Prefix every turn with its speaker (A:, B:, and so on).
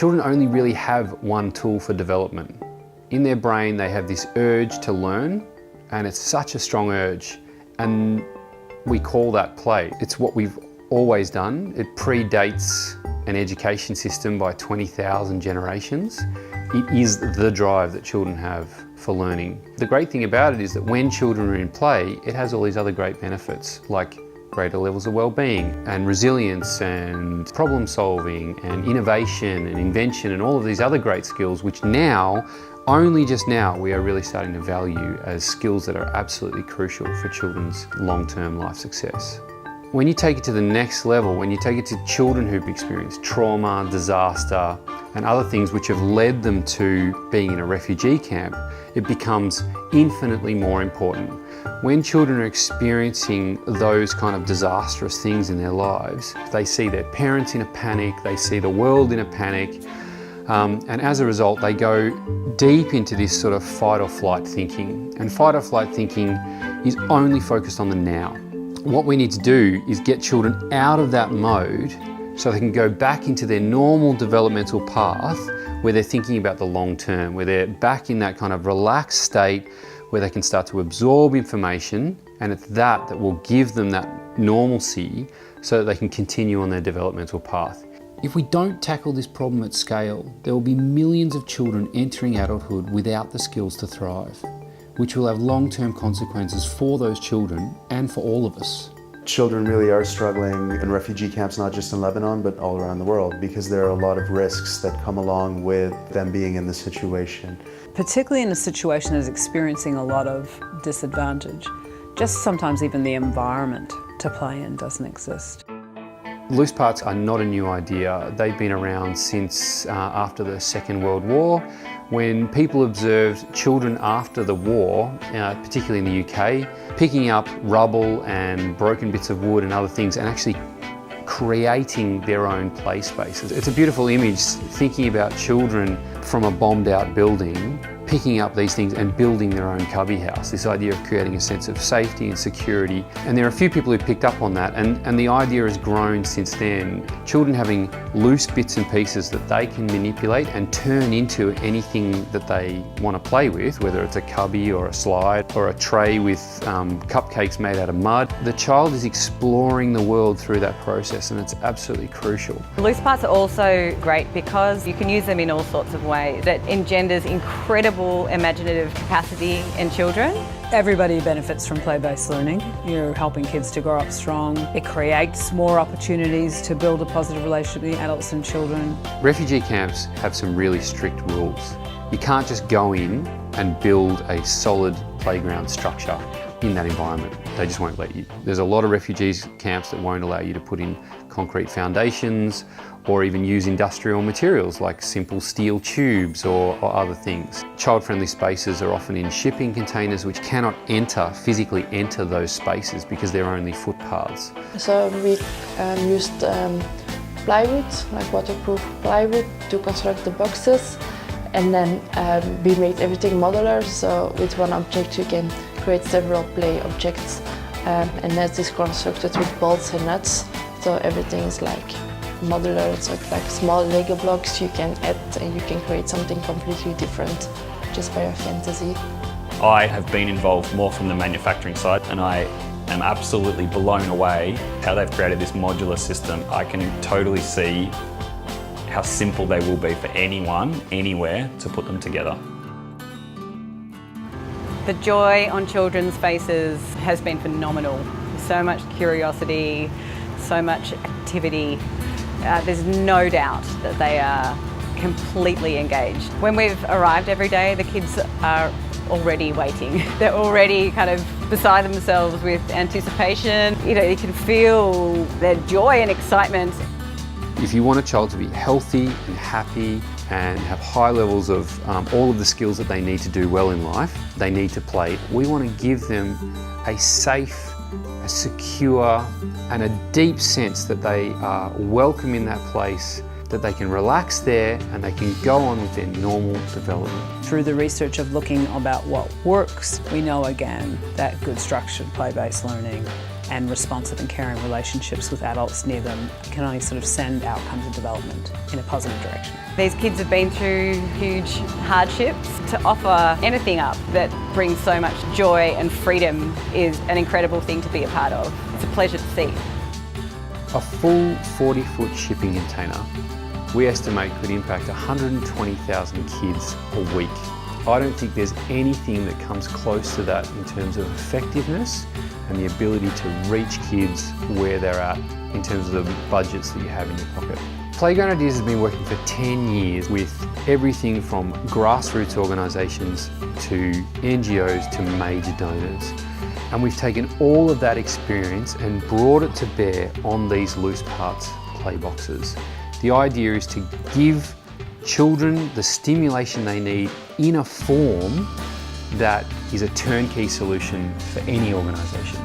A: Children only really have one tool for development. In their brain, they have this urge to learn, and it's such a strong urge, and we call that play. It's what we've always done. It predates an education system by 20,000 generations. It is the drive that children have for learning. The great thing about it is that when children are in play, it has all these other great benefits, like greater levels of well-being and resilience and problem solving and innovation and invention and all of these other great skills, which now, only just now, we are really starting to value as skills that are absolutely crucial for children's long-term life success. When you take it to the next level, when you take it to children who've experienced trauma, disaster, and other things which have led them to being in a refugee camp, it becomes infinitely more important. When children are experiencing those kind of disastrous things in their lives, they see their parents in a panic, they see the world in a panic, and as a result, they go deep into this sort of fight or flight thinking. And fight or flight thinking is only focused on the now. What we need to do is get children out of that mode so they can go back into their normal developmental path where they're thinking about the long term, where they're back in that kind of relaxed state where they can start to absorb information, and it's that will give them that normalcy so that they can continue on their developmental path. If we don't tackle this problem at scale, there will be millions of children entering adulthood without the skills to thrive, which will have long-term consequences for those children and for all of us.
B: Children really are struggling in refugee camps, not just in Lebanon, but all around the world, because there are a lot of risks that come along with them being in this situation.
C: Particularly in a situation that's experiencing a lot of disadvantage. Just sometimes even the environment to play in doesn't exist.
A: Loose parts are not a new idea. They've been around since after the Second World War, when people observed children after the war, particularly in the UK, picking up rubble and broken bits of wood and other things and actually creating their own play spaces. It's a beautiful image, thinking about children from a bombed out building picking up these things and building their own cubby house, this idea of creating a sense of safety and security. And there are a few people who picked up on that, and the idea has grown since then. Children having loose bits and pieces that they can manipulate and turn into anything that they want to play with, whether it's a cubby or a slide or a tray with cupcakes made out of mud. The child is exploring the world through that process, and it's absolutely crucial.
D: Loose parts are also great because you can use them in all sorts of ways. That engenders incredible imaginative capacity in children.
C: Everybody benefits from play-based learning. You're helping kids to grow up strong. It creates more opportunities to build a positive relationship between adults and children.
A: Refugee camps have some really strict rules. You can't just go in and build a solid playground structure in that environment. They just won't let you. There's a lot of refugees camps that won't allow you to put in concrete foundations or even use industrial materials like simple steel tubes or other things. Child-friendly spaces are often in shipping containers which cannot physically enter those spaces because they're only footpaths.
E: So we used plywood, like waterproof plywood, to construct the boxes, and then we made everything modular, so with one object you can create several play objects, and that is constructed with bolts and nuts, so everything is like modular. So it's like small Lego blocks you can add and you can create something completely different just by your fantasy.
F: I have been involved more from the manufacturing side, and I am absolutely blown away how they've created this modular system. I can totally see how simple they will be for anyone, anywhere, to put them together.
D: The joy on children's faces has been phenomenal. So much curiosity, so much activity. There's no doubt that they are completely engaged. When we've arrived every day, the kids are already waiting. They're already kind of beside themselves with anticipation. You know, you can feel their joy and excitement.
A: If you want a child to be healthy and happy and have high levels of all of the skills that they need to do well in life, they need to play. We want to give them a safe, a secure, and a deep sense that they are welcome in that place, that they can relax there and they can go on with their normal development.
C: Through the research of looking about what works, we know again that good structured play-based learning and responsive and caring relationships with adults near them can only sort of send outcomes of development in a positive direction.
D: These kids have been through huge hardships. To offer anything up that brings so much joy and freedom is an incredible thing to be a part of. It's a pleasure to see.
A: A full 40-foot shipping container, we estimate could impact 120,000 kids a week. I don't think there's anything that comes close to that in terms of effectiveness and the ability to reach kids where they're at in terms of the budgets that you have in your pocket. Playground Ideas has been working for 10 years with everything from grassroots organisations to NGOs to major donors. And we've taken all of that experience and brought it to bear on these loose parts play boxes. The idea is to give children the stimulation they need in a form that is a turnkey solution for any organisation.